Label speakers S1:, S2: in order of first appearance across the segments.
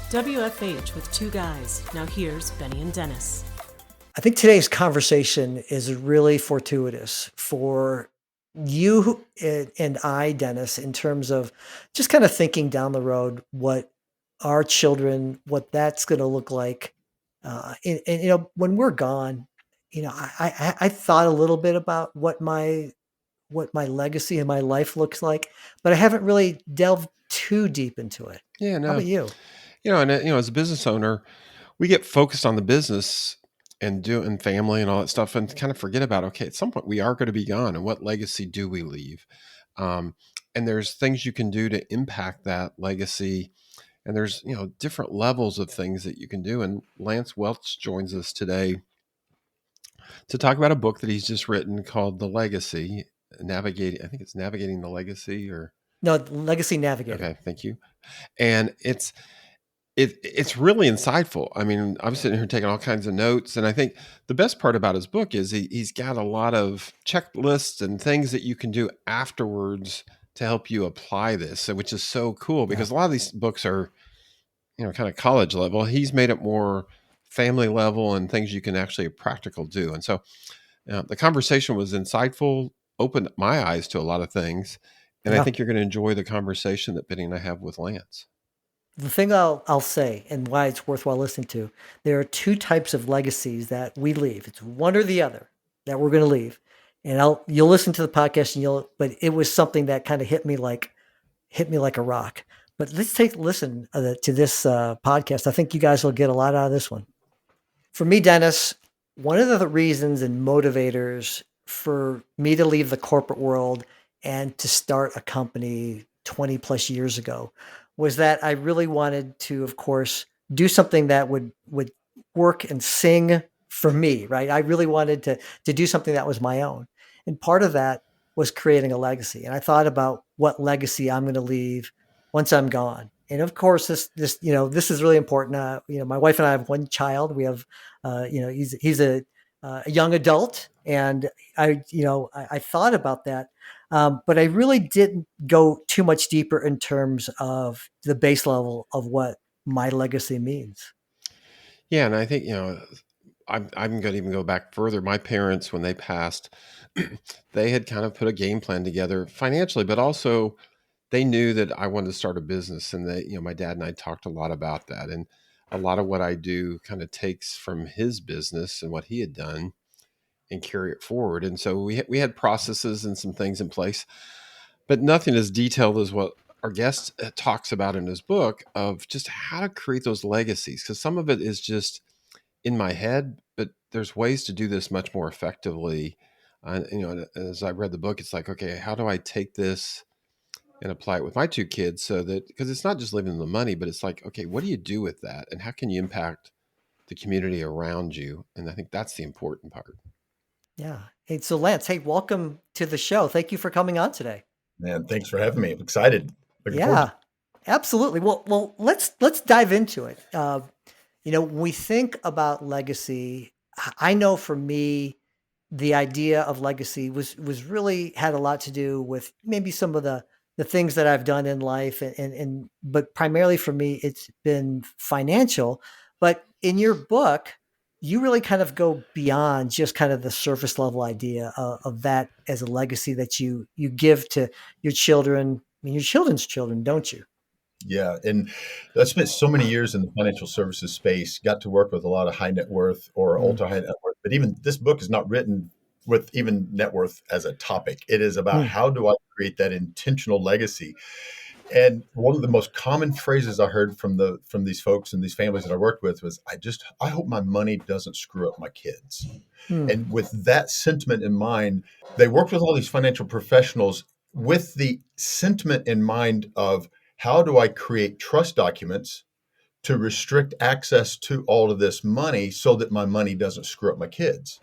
S1: WFH with two guys. Now here's Benny and Dennis.
S2: I think today's conversation is really fortuitous for you and I, Dennis, in terms of just kind of thinking down the road what our children, what that's going to look like. And when we're gone, I thought a little bit about what my legacy and my life looks like, but I haven't really delved too deep into it.
S3: Yeah,
S2: How
S3: no.
S2: about you?
S3: As a business owner, we get focused on the business and doing family and all that stuff and kind of forget about, okay, at some point we are going to be gone and what legacy do we leave? Um, and there's things you can do to impact that legacy. And there's, different levels of things that you can do. And Lance Welch joins us today to talk about a book that he's just written called The Legacy, I think it's Navigating the Legacy or.
S2: No, Legacy Navigator.
S3: Okay, thank you. And it's really insightful. I mean, I'm sitting here taking all kinds of notes, and I think the best part about his book is he's got a lot of checklists and things that you can do afterwards to help you apply this, which is so cool because a lot of these books are, kind of college level. He's made it more family level and things you can actually practical do. And so the conversation was insightful, opened my eyes to a lot of things, and I
S2: Yeah.
S3: think you're going to enjoy the conversation that Benny and I have with Lance.
S2: The thing I'll say and why it's worthwhile listening to, there are two types of legacies that we leave. It's one or the other that we're going to leave. And you'll listen to the podcast but it was something that kind of hit me like a rock. But let's take a listen to this podcast. I think you guys will get a lot out of this one. For me, Dennis, one of the reasons and motivators for me to leave the corporate world and to start a company 20 plus years ago was that I really wanted to, of course, do something that would work and sing for me, right? I really wanted to do something that was my own. And part of that was creating a legacy. And I thought about what legacy I'm going to leave once I'm gone. And of course, this is really important. My wife and I have one child. We have, he's a young adult, and I thought about that. But I really didn't go too much deeper in terms of the base level of what my legacy means.
S3: Yeah, and I think I'm going to even go back further. My parents, when they passed, they had kind of put a game plan together financially, but also they knew that I wanted to start a business, and my dad and I talked a lot about that, and a lot of what I do kind of takes from his business and what he had done and carry it forward. And so we had processes and some things in place, but nothing as detailed as what our guest talks about in his book of just how to create those legacies. Because some of it is just in my head, but there's ways to do this much more effectively. As I read the book, it's like, okay, how do I take this and apply it with my two kids so that, because it's not just leaving them the money, but it's like, okay, what do you do with that? And how can you impact the community around you? And I think that's the important part.
S2: Yeah. Hey, so Lance, hey, welcome to the show. Thank you for coming on today.
S4: Man, thanks for having me. I'm excited. Looking forward
S2: Yeah, absolutely. Well, let's dive into it. When we think about legacy, I know for me, the idea of legacy was really had a lot to do with maybe some of the things that I've done in life, but primarily for me, it's been financial. But in your book, you really kind of go beyond just kind of the surface level idea of that as a legacy that you give to your children and your children's children, don't you?
S4: Yeah. And I spent so many years in the financial services space, got to work with a lot of high net worth or
S2: Mm,
S4: ultra high net worth. But even this book is not written with even net worth as a topic. It is about
S2: mm.
S4: how do I create that intentional legacy. And one of the most common phrases I heard from these folks and these families that I worked with was, I hope my money doesn't screw up my kids.
S2: Hmm.
S4: And with that sentiment in mind, they worked with all these financial professionals with the sentiment in mind of how do I create trust documents to restrict access to all of this money so that my money doesn't screw up my kids.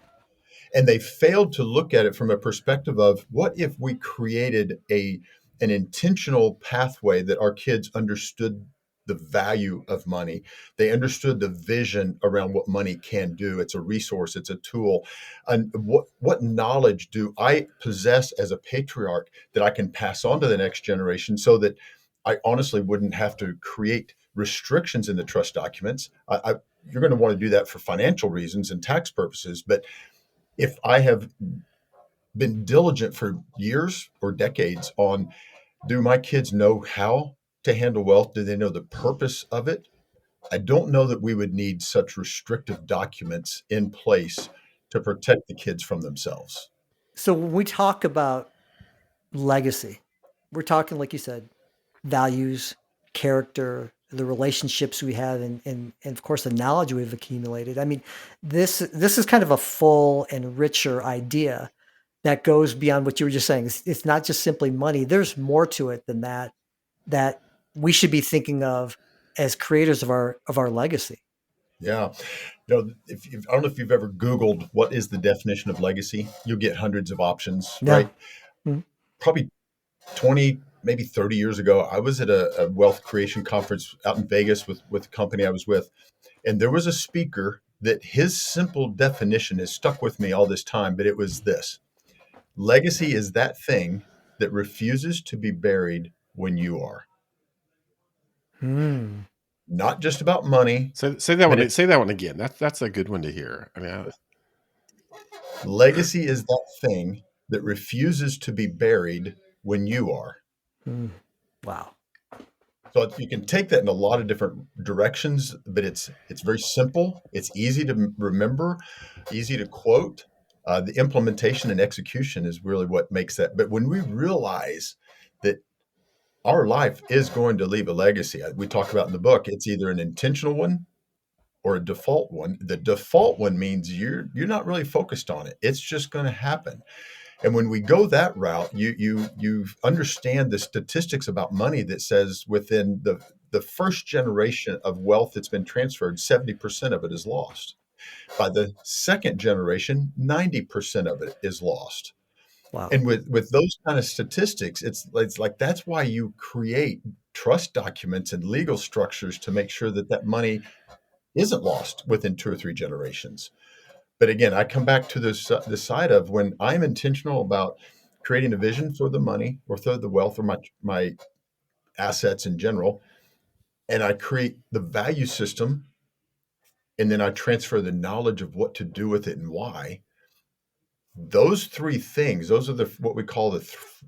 S4: And they failed to look at it from a perspective of what if we created an intentional pathway that our kids understood the value of money. They understood the vision around what money can do. It's a resource, it's a tool. And what knowledge do I possess as a patriarch that I can pass on to the next generation so that I honestly wouldn't have to create restrictions in the trust documents. You're going to want to do that for financial reasons and tax purposes. But if I have been diligent for years or decades on, do my kids know how to handle wealth? Do they know the purpose of it? I don't know that we would need such restrictive documents in place to protect the kids from themselves.
S2: So when we talk about legacy, we're talking, like you said, values, character, the relationships we have, and of course the knowledge we've accumulated. I mean, this is kind of a full and richer idea that goes beyond what you were just saying. It's not just simply money. There's more to it than that that we should be thinking of as creators of our legacy.
S4: Yeah. I don't know if you've ever Googled what is the definition of legacy. You'll get hundreds of options,
S2: Yeah.
S4: right?
S2: Mhm.
S4: Probably 20, maybe 30 years ago, I was at a wealth creation conference out in Vegas with the company I was with. And there was a speaker that his simple definition has stuck with me all this time, but it was this: legacy is that thing that refuses to be buried when you are.
S2: Hmm.
S4: Not just about money,
S3: So say that
S4: but
S3: one.
S4: it's
S3: Say that one again. That's a good one to hear. I mean,
S4: legacy is that thing that refuses to be buried when you are.
S2: Hmm. Wow.
S4: So you can take that in a lot of different directions, but it's very simple. It's easy to remember, easy to quote. The implementation and execution is really what makes that. But when we realize that our life is going to leave a legacy, we talk about in the book, it's either an intentional one or a default one. The default one means you're not really focused on it. It's just going to happen. And when we go that route, you understand the statistics about money that says within the first generation of wealth that's been transferred, 70% of it is lost. By the second generation, 90% of it is lost.
S2: Wow.
S4: And with those kind of statistics, it's like that's why you create trust documents and legal structures to make sure that that money isn't lost within 2 or 3 generations. But again, I come back to this side of when I'm intentional about creating a vision for the money or for the wealth or my assets in general, and I create the value system, and then I transfer the knowledge of what to do with it and why. Those three things, those are the what we call the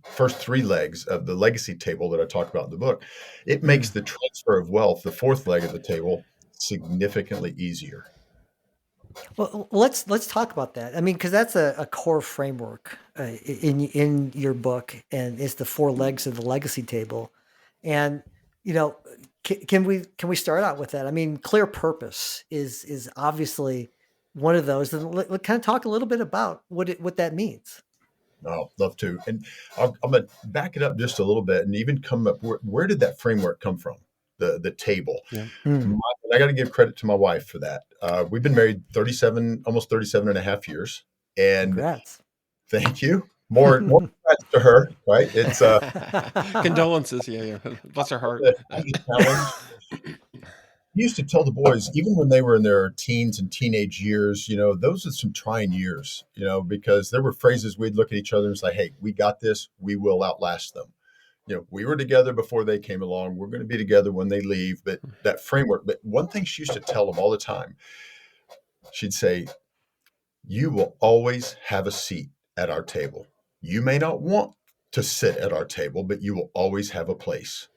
S4: first three legs of the legacy table that I talk about in the book. It
S2: Hmm.
S4: makes the transfer of wealth, the fourth leg of the table, significantly easier.
S2: Well, let's talk about that. I mean, because that's a core framework in your book, and it's the four legs of the legacy table. And you know, can we start out with that? I mean, clear purpose is obviously one of those. And let kind of talk a little bit about what that means.
S4: Oh, love to. And I'm going to back it up just a little bit and even come up. Where did that framework come from? The table.
S3: yeah.
S2: Hmm.
S4: My, I got to give credit to my wife for that. We've been married 37, almost 37 and a half years. And
S2: Congrats.
S4: thank you. More congrats to her, right? It's
S3: Condolences. Yeah, yeah. Bless her heart.
S4: the challenge. I used to tell the boys, even when they were in their teens and teenage years, those are some trying years, because there were phrases we'd look at each other and say, hey, we got this. We will outlast them. We were together before they came along. We're going to be together when they leave. But that framework, but one thing she used to tell them all the time, she'd say, you will always have a seat at our table. You may not want to sit at our table, but you will always have a place.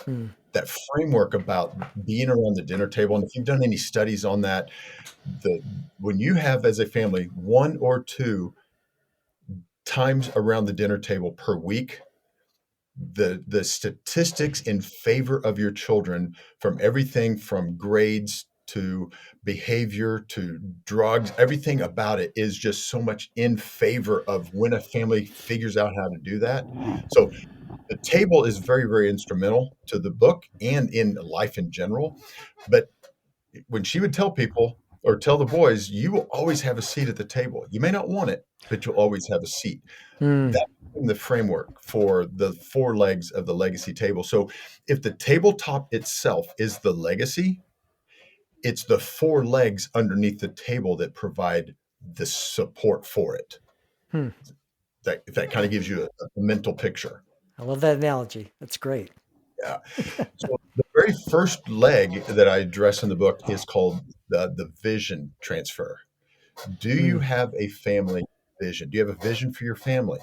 S2: Hmm.
S4: That framework about being around the dinner table, and if you've done any studies on that, when you have as a family one or two times around the dinner table per week, the statistics in favor of your children, from everything from grades to behavior to drugs, everything about it is just so much in favor of when a family figures out how to do that. So the table is very, very instrumental to the book and in life in general. But when she would tell people or tell the boys, you will always have a seat at the table. You may not want it, but you'll always have a seat.
S2: Hmm.
S4: That became the framework for the four legs of the legacy table. So if the tabletop itself is the legacy, it's the four legs underneath the table that provide the support for it.
S2: Hmm.
S4: If that kind of gives you a mental picture.
S2: I love that analogy. That's great.
S4: Yeah. So the very first leg that I address in the book is called the vision transfer. Do you
S2: Mm.
S4: have a family vision? Do you have a vision for your family?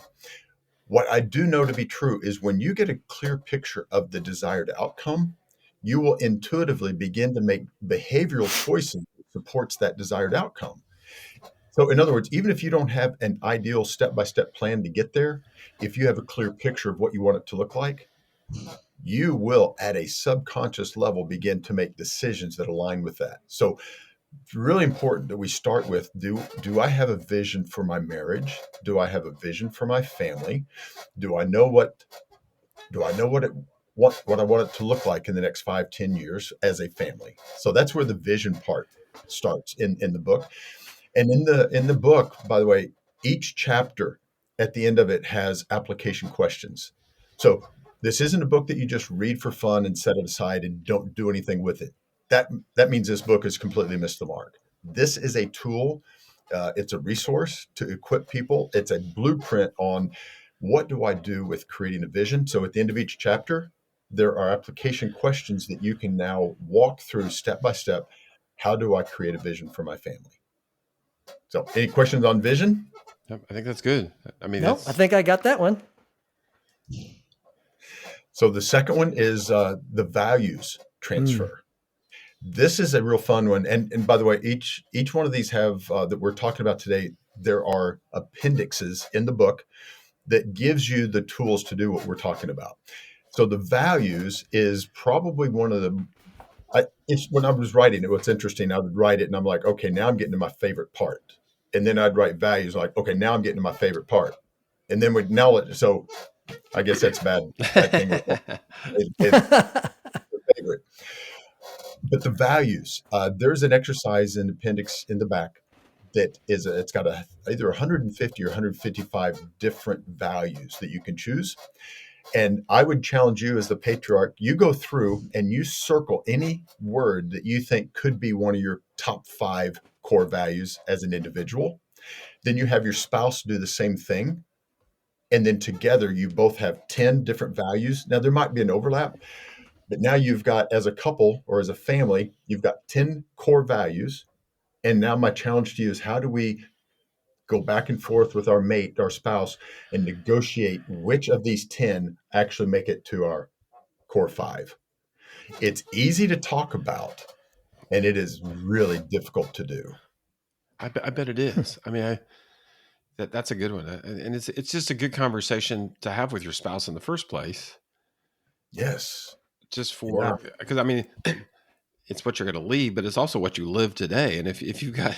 S4: What I do know to be true is when you get a clear picture of the desired outcome, you will intuitively begin to make behavioral choices that supports that desired outcome. So in other words, even if you don't have an ideal step-by-step plan to get there, if you have a clear picture of what you want it to look like, you will at a subconscious level begin to make decisions that align with that. So it's really important that we start with do I have a vision for my marriage? Do I have a vision for my family? Do I know what what I want it to look like in the next 5, 10 years as a family? So that's where the vision part starts in the book. And in the book, by the way, each chapter at the end of it has application questions. So this isn't a book that you just read for fun and set it aside and don't do anything with it. That means this book has completely missed the mark. This is a tool. It's a resource to equip people. It's a blueprint on what do I do with creating a vision. So at the end of each chapter, there are application questions that you can now walk through step by step. How do I create a vision for my family? So, any questions on vision?
S3: Yep, I think that's good. I mean,
S2: No, I
S3: that's
S2: think I got that one.
S4: So, the second one is the values
S2: Mm.
S4: transfer. This is a real fun one, and by the way, each one of these have that we're talking about today. There are appendixes in the book that gives you the tools to do what we're talking about. So, the values is probably one of the it's when I was writing it, what's interesting, I would write it and I'm like, okay, now I'm getting to my favorite part. And then I'd write values like, okay, now I'm getting to my favorite part. And then so I guess that's bad thing with it's the favorite. But the values, there's an exercise in the appendix in the back that it's got either 150 or 155 different values that you can choose. And I would challenge you as the patriarch, you go through and you circle any word that you think could be one of your top 5 core values as an individual. Then you have your spouse do the same thing. And then together you both have 10 different values. Now there might be an overlap, but now you've got, as a couple or as a family, you've got 10 core values. And now my challenge to you is how do we go back and forth with our mate, our spouse, and negotiate which of these 10 actually make it to our core 5. It's easy to talk about, and it is really difficult to do.
S3: I bet it is. I mean, that's a good one, and it's just a good conversation to have with your spouse in the first place,
S4: Yes.
S3: just
S4: Yeah.
S3: for because I mean, it's what you're going to leave, but it's also what you live today. And if you've got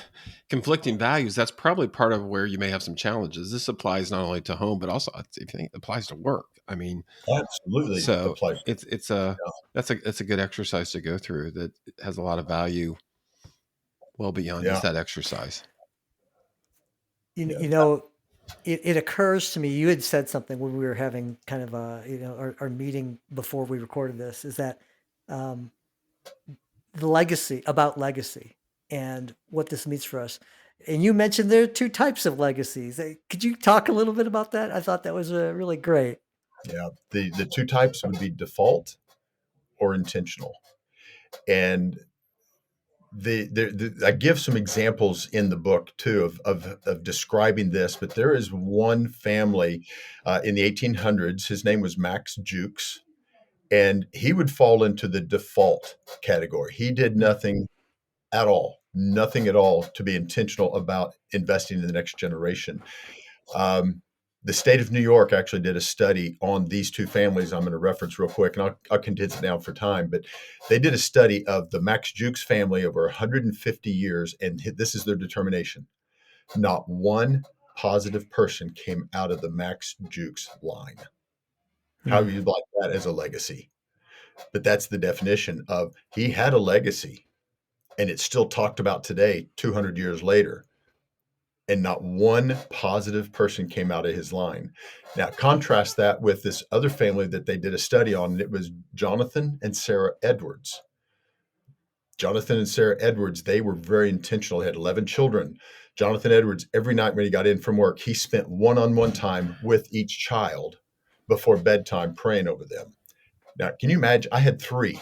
S3: conflicting values, that's probably part of where you may have some challenges. This applies not only to home, but also if you think it applies to work. I mean,
S4: Absolutely
S3: so
S4: applies.
S3: it's a
S4: Yeah.
S3: that's a good exercise to go through that has a lot of value well beyond
S4: Yeah.
S3: just that exercise.
S2: You,
S4: Yeah.
S2: you know, it occurs to me, you had said something when we were having kind of our meeting before we recorded this, is that um, about legacy and what this means for us. And you mentioned there are two types of legacies. Could you talk a little bit about that? I thought that was really great.
S4: Yeah. The two types would be default or intentional. And I give some examples in the book too of describing this, but there is one family in the 1800s. His name was Max Jukes, and he would fall into the default category. He did
S2: Mm.
S4: nothing at all to be intentional about investing in the next generation. Um, the state of New York actually did a study on these two families. I'm going to reference real quick, and I'll condense it down for time. But they did a study of the Max Jukes family over 150 years, and this is their determination: not one positive person came out of the Max Jukes line. How
S2: Mm.
S4: you'd like that as a legacy? But that's the definition of he had a legacy, and it's still talked about today, 200 years later. And not one positive person came out of his line. Now, contrast that with this other family that they did a study on, and it was Jonathan and Sarah Edwards. Jonathan and Sarah Edwards, they were very intentional. They had 11 children. Jonathan Edwards, every night when he got in from work, he spent one-on-one time with each child before bedtime praying over them. Now, can you imagine? I had 3,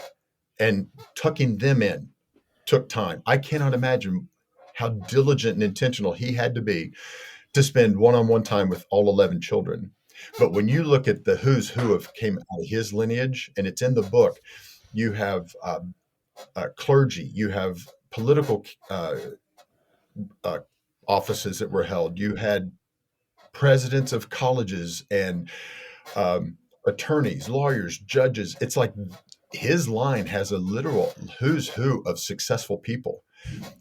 S4: and tucking them in took time. I cannot imagine how diligent and intentional he had to be to spend one-on-one time with all 11 children. But when you look at the who's who of came out of his lineage, and it's in the book, you have clergy, you have political uh, offices that were held, you had presidents of colleges and attorneys, lawyers, judges. It's like his line has a literal who's who of successful people.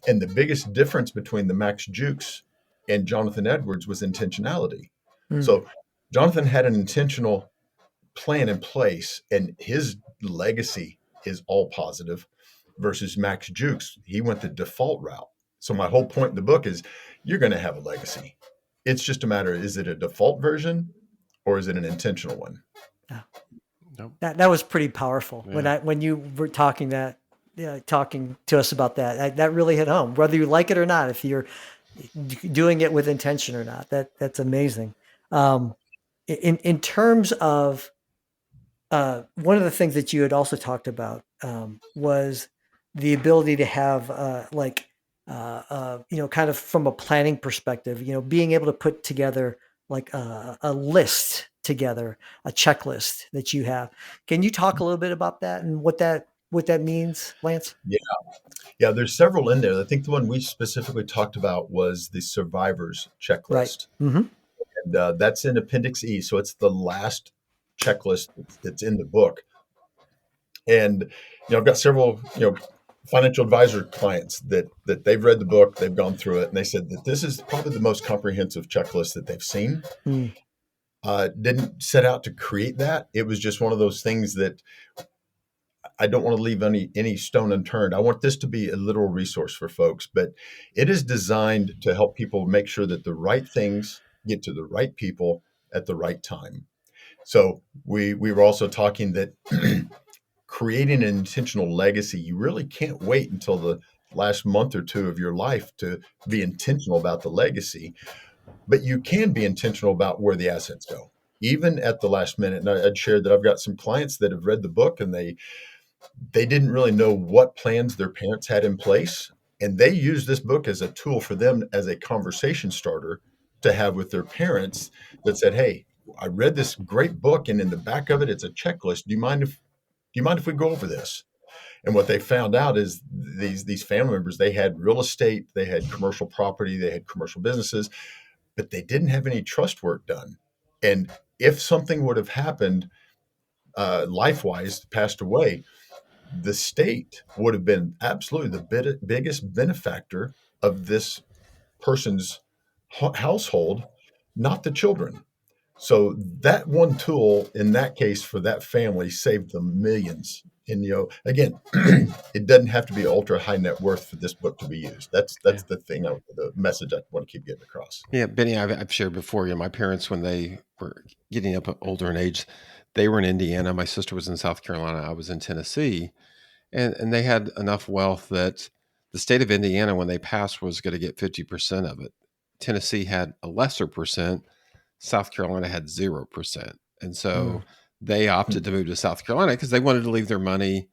S4: And the biggest difference between the Max Jukes and Jonathan Edwards was intentionality.
S2: Mm.
S4: So Jonathan had an intentional plan in place, and his legacy is all positive, versus Max Jukes. He went the default route. So my whole point in the book is you're going to have a legacy. It's just a matter, is it a default version or is it an intentional one?
S2: Yeah.
S3: Nope.
S2: That was pretty powerful.
S3: Yeah.
S2: When you were talking to us about that really hit home, whether you like it or not, if you're doing it with intention or not. That's amazing. In terms of one of the things that you had also talked about was the ability to have kind of from a planning perspective, being able to put together like a list together, a checklist that you have. Can you talk a little bit about that and what that means, Lance?
S4: Yeah, there's several in there. I think the one we specifically talked about was the survivors
S2: Right.
S4: checklist.
S2: Mm-hmm.
S4: And that's in Appendix E. So it's the last checklist that's in the book. And I've got several financial advisor clients that they've read the book, they've gone through it, and they said that this is probably the most comprehensive checklist that they've seen.
S2: Mm.
S4: Didn't set out to create that. It was just one of those things that I don't want to leave any stone unturned. I want this to be a literal resource for folks, but it is designed to help people make sure that the right things get to the right people at the right time. So we were also talking that creating an intentional legacy, you really can't wait until the last month or two of your life to be intentional about the legacy, but you can be intentional about where the assets go, even at the last minute. And I'd shared that I've got some clients that have read the book and they didn't really know what plans their parents had in place. And they used this book as a tool for them as a conversation starter to have with their parents that said, hey, I read this great book and in the back of it, it's a checklist. Do you mind if we go over this? And what they found out is these family members, they had real estate, they had commercial property, they had commercial businesses, but they didn't have any trust work done. And if something would have happened life-wise, passed away, the state would have been absolutely the biggest benefactor of this person's household, not the children. So that one tool in that case for that family saved them millions. And again, it doesn't have to be ultra high net worth for this book to be used. That's the thing, the message I want to keep getting across.
S3: Yeah, Benny, I've shared before. My parents, when they were getting up older in age, they were in Indiana. My sister was in South Carolina. I was in Tennessee, and they had enough wealth that the state of Indiana, when they passed, was going to get 50% of it. Tennessee had a lesser percent. South Carolina had 0%, and so they opted to move to South Carolina because they wanted to leave their money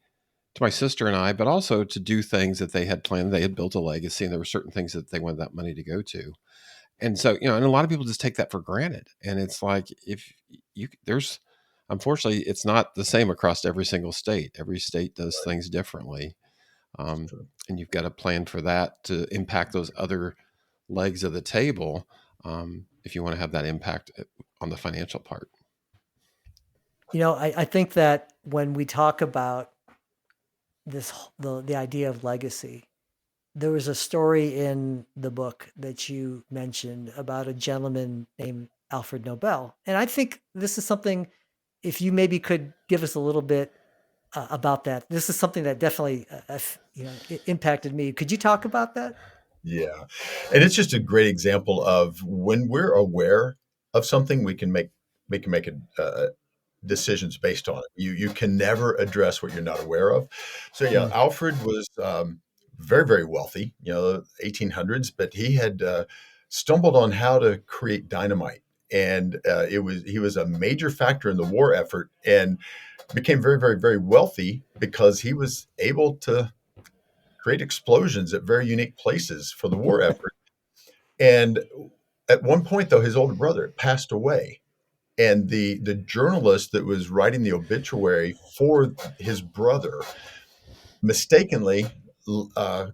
S3: to my sister and I, but also to do things that they had planned. They had built a legacy, and there were certain things that they wanted that money to go to. And so, and a lot of people just take that for granted. And it's like, if unfortunately, it's not the same across every single state. Every state does things differently. And you've got to plan for that to impact those other legs of the table if you want to have that impact on the financial part.
S2: I think that when we talk about the idea of legacy, there was a story in the book that you mentioned about a gentleman named Alfred Nobel. And I think this is something, if you maybe could give us a little bit about that. This is something that definitely, it impacted me. Could you talk about that?
S4: Yeah. And it's just a great example of when we're aware of something, we can make decisions based on it. You can never address what you're not aware of. So yeah, Alfred was very, very wealthy, 1800s, but he had stumbled on how to create dynamite. And he was a major factor in the war effort. And became very, very, very wealthy because he was able to create explosions at very unique places for the war effort. And at one point, though, his older brother passed away. And the journalist that was writing the obituary for his brother mistakenly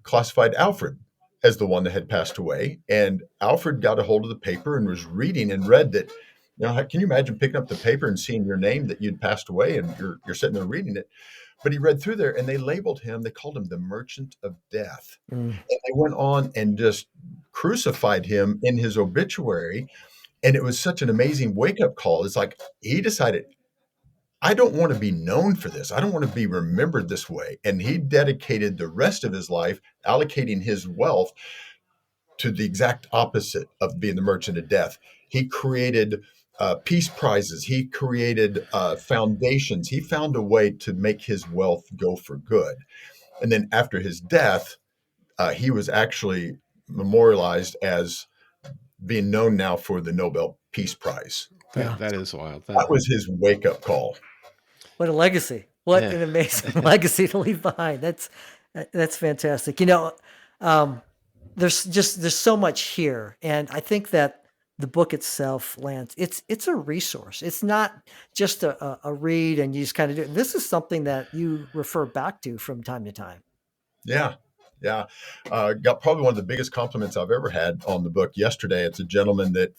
S4: classified Alfred as the one that had passed away. And Alfred got a hold of the paper and was reading and read that. Can you imagine picking up the paper and seeing your name that you'd passed away and you're sitting there reading it? But he read through there and they labeled him, they called him the Merchant of Death.
S2: Mm.
S4: And they went on and just crucified him in his obituary. And it was such an amazing wake up call. It's like he decided, I don't want to be known for this. I don't want to be remembered this way. And he dedicated the rest of his life allocating his wealth to the exact opposite of being the Merchant of Death. He created peace prizes. He created foundations. He found a way to make his wealth go for good. And then after his death, he was actually memorialized as being known now for the Nobel Peace Prize.
S3: That is wild.
S4: That was his wake up call.
S2: What a legacy. What an amazing legacy to leave behind. That's fantastic. There's so much here. And I think that the book itself, Lance, it's a resource. It's not just a read and you just kind of do it. This is something that you refer back to from time to time.
S4: Yeah. Yeah. Got probably one of the biggest compliments I've ever had on the book yesterday. It's a gentleman that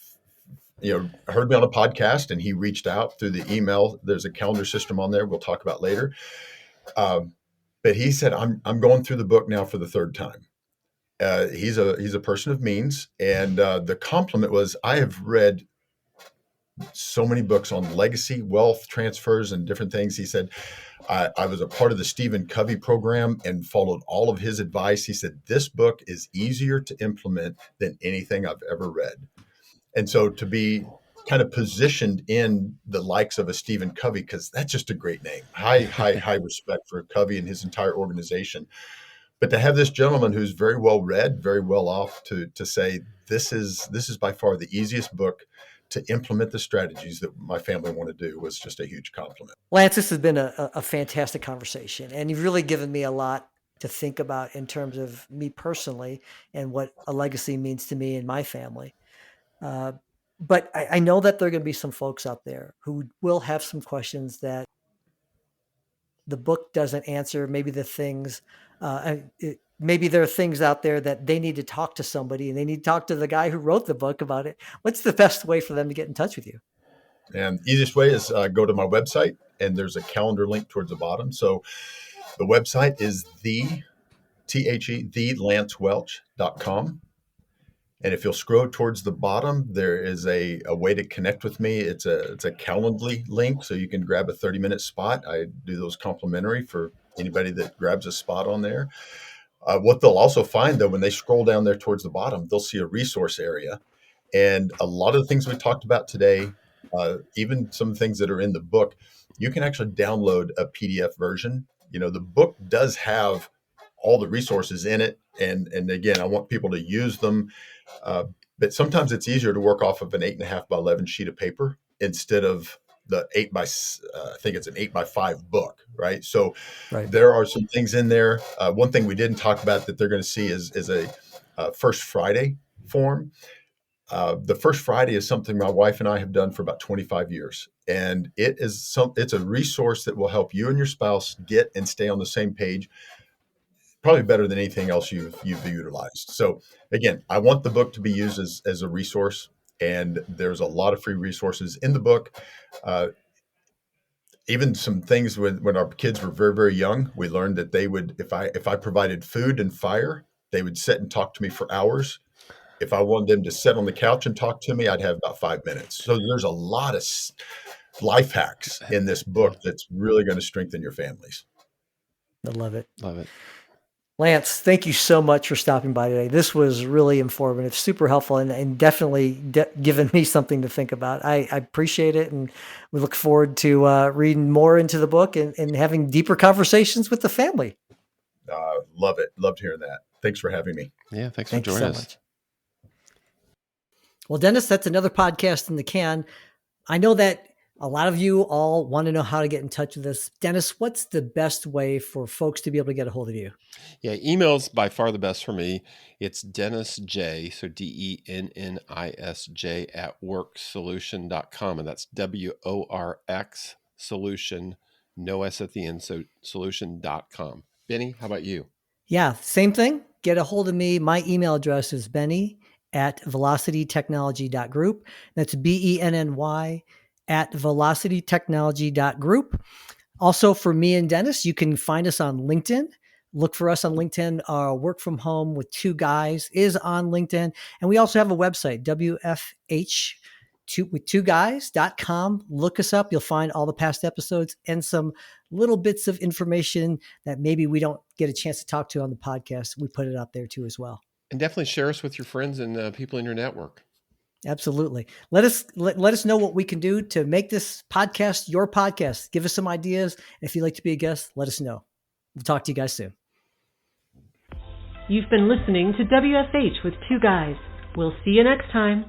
S4: heard me on a podcast and he reached out through the email. There's a calendar system on there we'll talk about later. But he said, I'm going through the book now for the third time. He's a person of means. And the compliment was, I have read so many books on legacy, wealth transfers, and different things. He said, I was a part of the Stephen Covey program and followed all of his advice. He said, this book is easier to implement than anything I've ever read. And so to be kind of positioned in the likes of a Stephen Covey, because that's just a great name, high respect for Covey and his entire organization. But to have this gentleman who's very well read, very well off to say, this is by far the easiest book to implement the strategies that my family want to do was just a huge compliment.
S2: Lance, this has been a fantastic conversation, and you've really given me a lot to think about in terms of me personally and what a legacy means to me and my family. But I know that there are going to be some folks out there who will have some questions that the book doesn't answer. Maybe maybe there are things out there that they need to talk to somebody and they need to talk to the guy who wrote the book about it. What's the best way for them to get in touch with you?
S4: And the easiest way is go to my website, and there's a calendar link towards the bottom. So the website is thelancewelch.com. And if you'll scroll towards the bottom, there is a way to connect with me. It's a Calendly link, so you can grab a 30-minute spot. I do those complimentary for anybody that grabs a spot on there. What they'll also find, though, when they scroll down there towards the bottom, they'll see a resource area. And a lot of the things we talked about today, even some things that are in the book, you can actually download a PDF version. The book does have all the resources in it. And again, I want people to use them. But sometimes it's easier to work off of an 8.5 by 11 sheet of paper instead of the I think it's an 8x5 book, right? So There are some things in there. One thing we didn't talk about that they're going to see is a First Friday form. The First Friday is something my wife and I have done for about 25 years. And it's a resource that will help you and your spouse get and stay on the same page, probably better than anything else you've utilized. So again, I want the book to be used as a resource, and there's a lot of free resources in the book. Even some things when our kids were very, very young, we learned that they would, if I provided food and fire, they would sit and talk to me for hours. If I wanted them to sit on the couch and talk to me, I'd have about 5 minutes. So there's a lot of life hacks in this book that's really going to strengthen your families.
S2: I love it.
S3: Love it.
S2: Lance, thank you so much for stopping by today. This was really informative, super helpful, and definitely given me something to think about. I appreciate it, and we look forward to reading more into the book and having deeper conversations with the family.
S4: Love it. Loved hearing that. Thanks for having me.
S3: Yeah, thanks for joining us.
S2: Much. Well, Dennis, that's another podcast in the can. I know that A lot of you all want to know how to get in touch with us. Dennis, what's the best way for folks to be able to get a hold of you?
S3: Yeah, email's by far the best for me. It's Dennis J, so DENNISJ at worksolution.com, and that's WORX solution, no S at the end, so solution.com. Benny, how about you?
S2: Yeah, same thing. Get a hold of me. My email address is benny@velocitytechnology.group. That's BENNY at velocitytechnology.group. Also, for me and Dennis, you can find us on LinkedIn. Look for us on LinkedIn. Work from home with two guys is on LinkedIn. And we also have a website, WFH2guys.com. Look us up. You'll find all the past episodes and some little bits of information that maybe we don't get a chance to talk to on the podcast. We put it out there too as well.
S3: And definitely share us with your friends and people in your network.
S2: Absolutely. Let us know what we can do to make this podcast your podcast. Give us some ideas. If you'd like to be a guest, let us know. We'll talk to you guys soon.
S1: You've been listening to WFH with Two Guys. We'll see you next time.